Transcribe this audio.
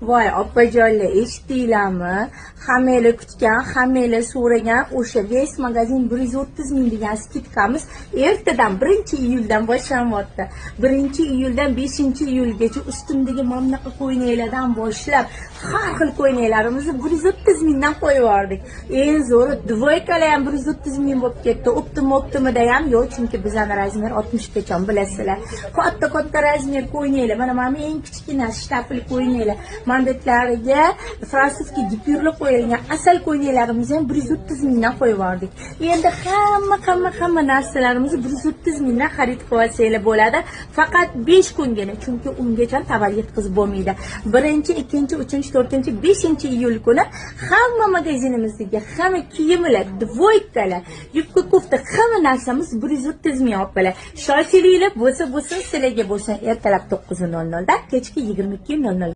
Voy opajonlar, eshitdinglarmi? Hammanglar kutgan, hammanglar so'ragan o'sha Veys magazin 130 ming degan skidkamiz ertadan 1-iyuldan boshlanyapti. 1-iyuldan 5-iyulgacha ustimdagi mamlaqa ko'ylaklardan boshlab har xil ko'ylaklarimizni 130 mingdan qo'yib yubordik. Eng zo'ri dvoykalar ham 130 ming bo'lib ketdi. Optimida ham yo'q, chunki bizning razmer 60 gacha bilasizlar. Katta razmer ko'ylaklar, mana men eng kichkina shtapli ko'ylaklar, mandatlariga fransuzcha gipyurli qo'yilgan asal ko'ylaklarimizni ham 130 mingdan qo'yib yubordik. Endi hamma narsalarimizni 130 mingdan xarid qilsanglar bo'ladi. Faqat 5 kungina, chunki ungacha tovar yetkazib bo'lmaydi. 1-2-3-4-5 iyul kuni hamma magazinimizdagi hamma kiyimlar, dvoykalar, yubka kufta hamma narsamiz 130 ming opalar. Shoshiringlar, bo'lsa sizlarga bo'lsin ertalab 9:00 dan kechki 22:00